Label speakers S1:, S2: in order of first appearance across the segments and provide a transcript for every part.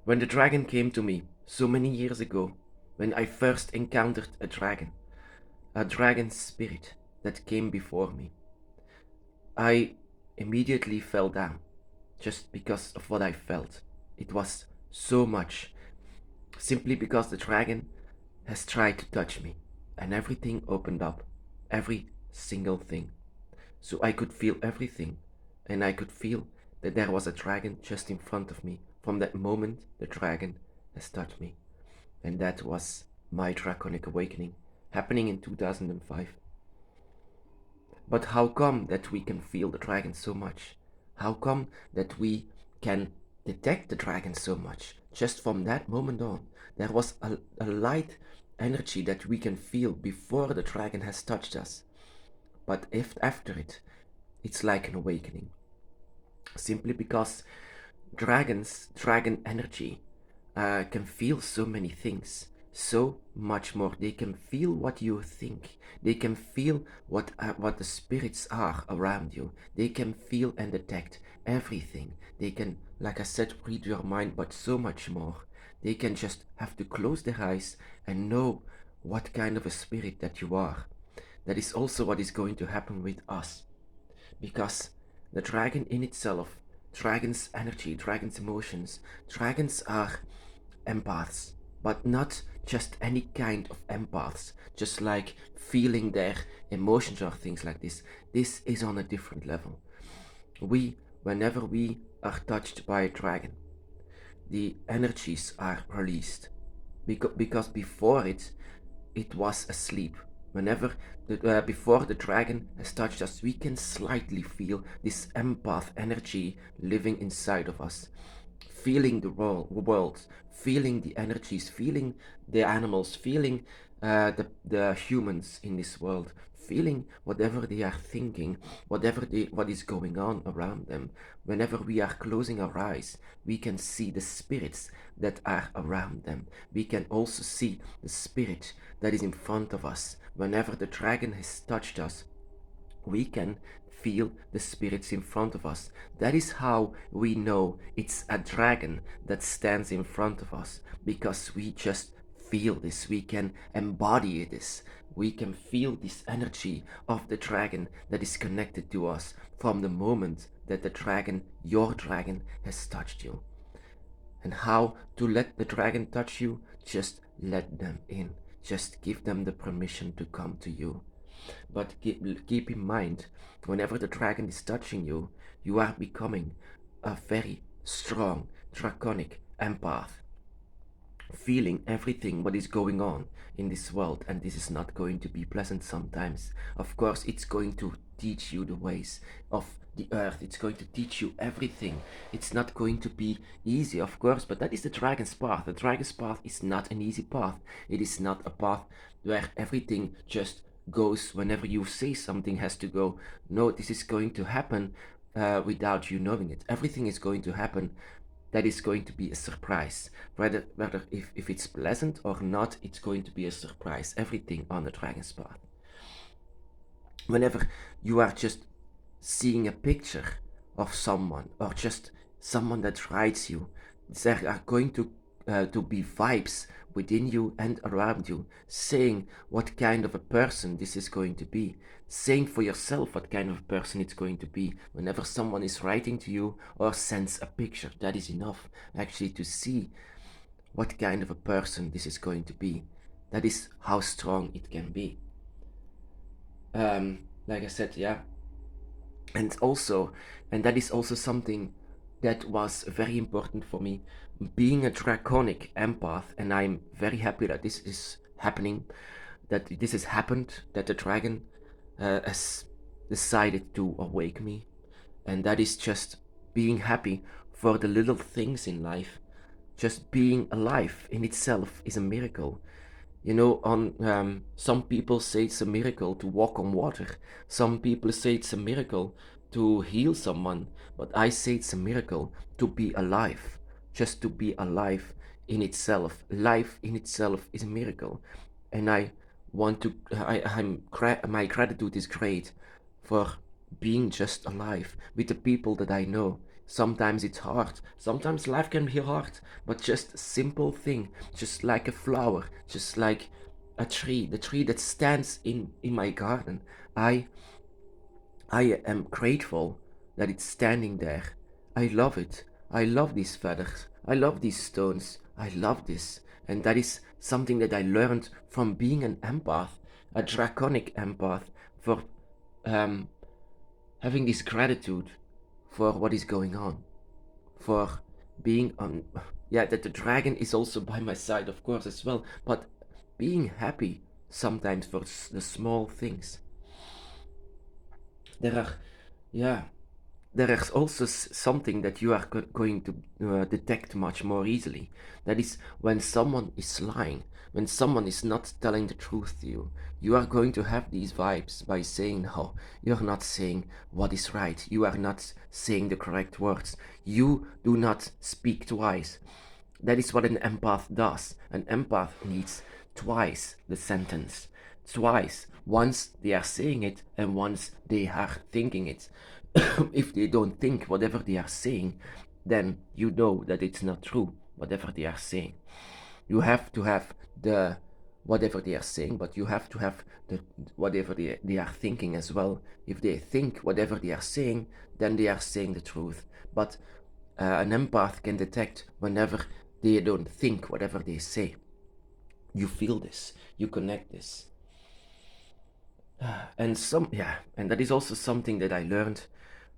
S1: When the dragon came to me so many years ago, when I first encountered a dragon spirit that came before me, I immediately fell down just because of what I felt. It was so much, simply because the dragon has tried to touch me, and everything opened up, every single thing. So I could feel everything, and I could feel that there was a dragon just in front of me. From that moment, the dragon has touched me, and that was my Draconic awakening, happening in 2005. But how come that we can feel the dragon so much? How come that we can detect the dragon so much? Just from that moment on, there was a light energy that we can feel before the dragon has touched us. But if after it, it's like an awakening. Simply because dragon energy, can feel so many things, so much more. They can feel what you think. They can feel what the spirits are around you. They can feel and detect everything. They can, like I said, read your mind, but so much more. They can just have to close their eyes and know what kind of a spirit that you are. That is also what is going to happen with us, because the dragon in itself, dragon's energy, dragon's emotions, dragons are empaths, but not just any kind of empaths, just like feeling their emotions or things like this. This is on a different level. Whenever we are touched by a dragon, the energies are released, because before it was asleep. Before the dragon has touched us, we can slightly feel this empath energy living inside of us, feeling the world, feeling the energies, feeling the animals, feeling the humans in this world, feeling whatever they are thinking, what is going on around them. Whenever we are closing our eyes, we can see the spirits that are around them. We can also see the spirit that is in front of us. Whenever the dragon has touched us, we can feel the spirits in front of us. That is how we know it's a dragon that stands in front of us, because we just feel this. We can embody this. We can feel this energy of the dragon that is connected to us from the moment that the dragon, your dragon, has touched you. And how to let the dragon touch you? Just let them in. Just give them the permission to come to you. But keep in mind, whenever the dragon is touching you, you are becoming a very strong, draconic empath, feeling everything what is going on in this world, and this is not going to be pleasant sometimes. Of course, it's going to teach you the ways of the earth. It's going to teach you everything. It's not going to be easy, of course, but that is the dragon's path. The dragon's path is not an easy path. It is not a path where everything just goes whenever you say something has to go. No, this is going to happen without you knowing it. Everything is going to happen that is going to be a surprise. Whether if it's pleasant or not, it's going to be a surprise. Everything on the dragon's path. Whenever you are just seeing a picture of someone, or just someone that writes you, there are going to be vibes within you and around you, saying what kind of a person this is going to be, saying for yourself what kind of person it's going to be. Whenever someone is writing to you or sends a picture, that is enough actually to see what kind of a person this is going to be. That is how strong it can be. Like I said, yeah. And also, and that is also something that was very important for me, being a draconic empath, and I'm very happy that this is happening, that this has happened, that the dragon has decided to awake me. And that is just being happy for the little things in life. Just being alive in itself is a miracle. You know, some people say it's a miracle to walk on water. Some people say it's a miracle to heal someone. But I say it's a miracle to be alive. Just to be alive in itself. Life in itself is a miracle. And I want to, my gratitude is great for being just alive with the people that I know. Sometimes it's hard. Sometimes life can be hard, but just a simple thing, just like a flower, just like a tree, the tree that stands in my garden. I I am grateful that it's standing there. I love it. I love these feathers. I love these stones. I love this. And that is something that I learned from being an empath, a draconic empath, for um, having this gratitude for what is going on, for being on. Yeah, that the dragon is also by my side, of course, as well, but being happy sometimes for the small things. There are, yeah, there is also something that you are going to detect much more easily. That is when someone is lying, when someone is not telling the truth to you. You are going to have these vibes by saying, no, you're not saying what is right. You are not saying the correct words. You do not speak twice. That is what an empath does. An empath needs twice the sentence. Twice. Once they are saying it and once they are thinking it. If they don't think whatever they are saying, then you know that it's not true, whatever they are saying. You have to have the whatever they are saying, but you have to have the whatever they are thinking as well. If they think whatever they are saying, then they are saying the truth. But an empath can detect whenever they don't think whatever they say. You feel this, you connect this. And that is also something that I learned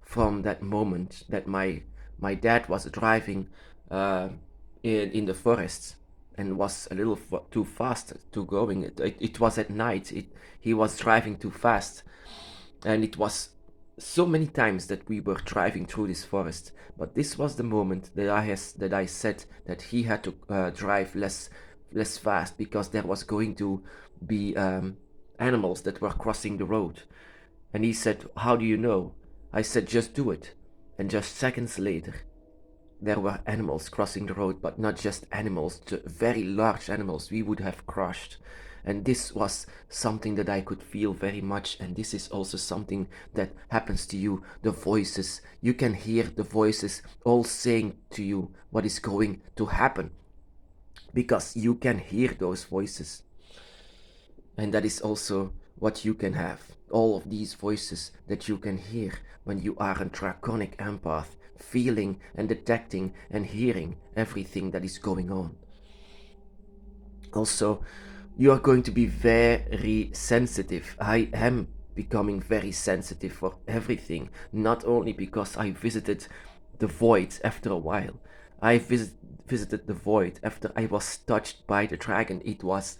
S1: from that moment that my dad was driving uh, in the forests and was a little too fast to going. It was at night. He was driving too fast, and it was so many times that we were driving through this forest. But this was the moment that I said that he had to drive less fast because there was going to be animals that were crossing the road. And he said, "How do you know?" I said, "Just do it." And just seconds later, there were animals crossing the road, but not just animals, very large animals we would have crushed. And this was something that I could feel very much. And this is also something that happens to you. The voices, you can hear the voices all saying to you what is going to happen because you can hear those voices. And that is also what you can have. All of these voices that you can hear when you are a draconic empath, feeling and detecting and hearing everything that is going on. Also, you are going to be very sensitive. I am becoming very sensitive for everything, not only because I visited the void after a while. I visited the void after I was touched by the dragon. It was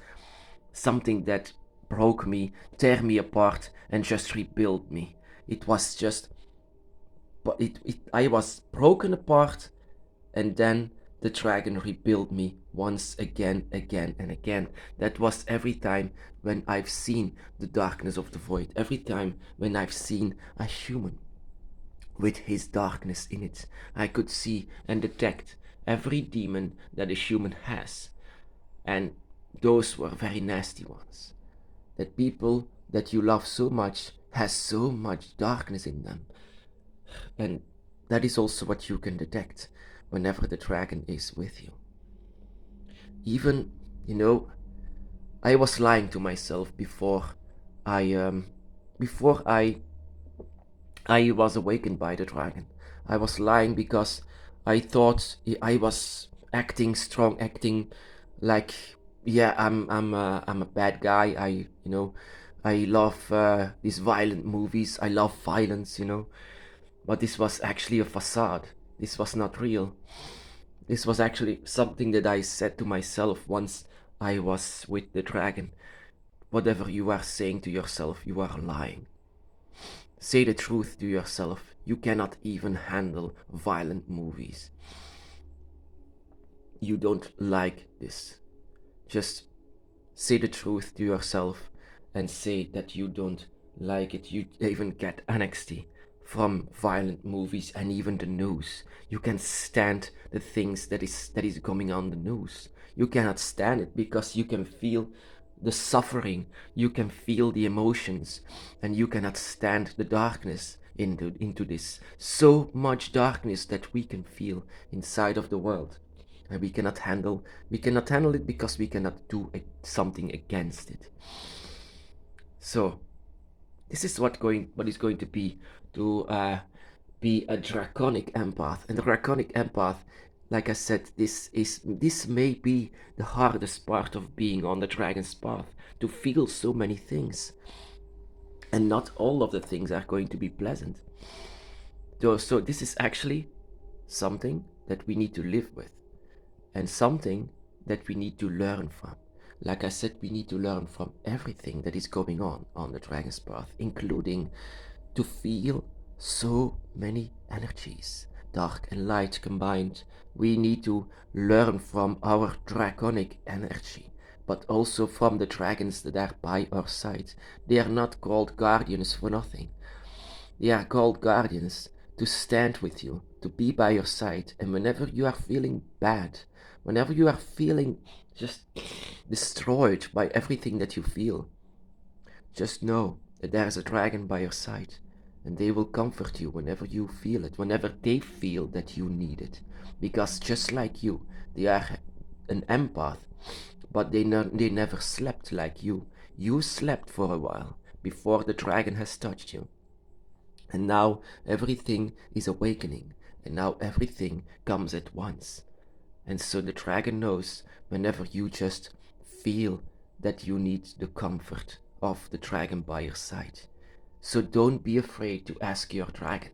S1: something that broke me, tear me apart, and just rebuilt me. It was just, but I was broken apart, and then the dragon rebuilt me once again, again, and again. That was every time when I've seen the darkness of the void, every time when I've seen a human with his darkness in it. I could see and detect every demon that a human has, and those were very nasty ones. That people that you love so much has so much darkness in them. And that is also what you can detect whenever the dragon is with you. Even, you know, I was lying to myself I before I was awakened by the dragon. I was lying because I thought I was acting strong, acting like, yeah, I'm a bad guy. I love these violent movies. I love violence, But this was actually a facade. This was not real. This was actually something that I said to myself once I was with the dragon. Whatever you are saying to yourself, you are lying. Say the truth to yourself. You cannot even handle violent movies. You don't like this. Just say the truth to yourself and say that you don't like it. You even get anxiety from violent movies and even the news. You can stand the things that is going on the news. You cannot stand it because you can feel the suffering, you can feel the emotions, and you cannot stand the darkness. into this. So much darkness that we can feel inside of the world, and we cannot handle it because we cannot do something against it. So this is what is going to be a draconic empath. And the draconic empath, like I said, this may be the hardest part of being on the dragon's path, to feel so many things, and not all of the things are going to be pleasant. So this is actually something that we need to live with, and something that we need to learn from. Like I said, we need to learn from everything that is going on the dragon's path, including to feel so many energies, dark and light combined. We need to learn from our draconic energy, but also from the dragons that are by our side. They are not called guardians for nothing. They are called guardians to stand with you, to be by your side. And whenever you are feeling bad, whenever you are feeling just destroyed by everything that you feel, just know that there is a dragon by your side, and they will comfort you whenever you feel it, whenever they feel that you need it. Because just like you, they are an empath, but they never slept like you. You slept for a while before the dragon has touched you. And now everything is awakening, and now everything comes at once. And so the dragon knows whenever you just feel that you need the comfort of the dragon by your side. So don't be afraid to ask your dragon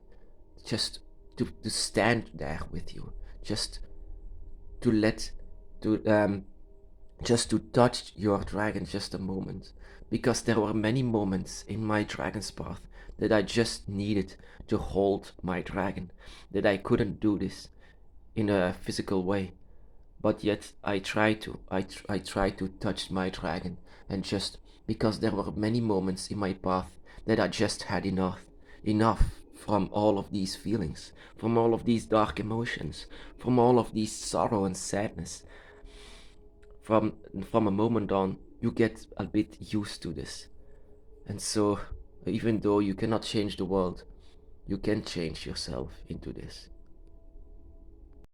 S1: just to stand there with you, just to let to just to touch your dragon just a moment, because there were many moments in my dragon's path that I just needed to hold my dragon, that I couldn't do this in a physical way, but yet I try to touch my dragon, and just because there were many moments in my path that I just had enough from all of these feelings, from all of these dark emotions, from all of these sorrow and sadness. From a moment on, you get a bit used to this. And so even though you cannot change the world, you can change yourself into this.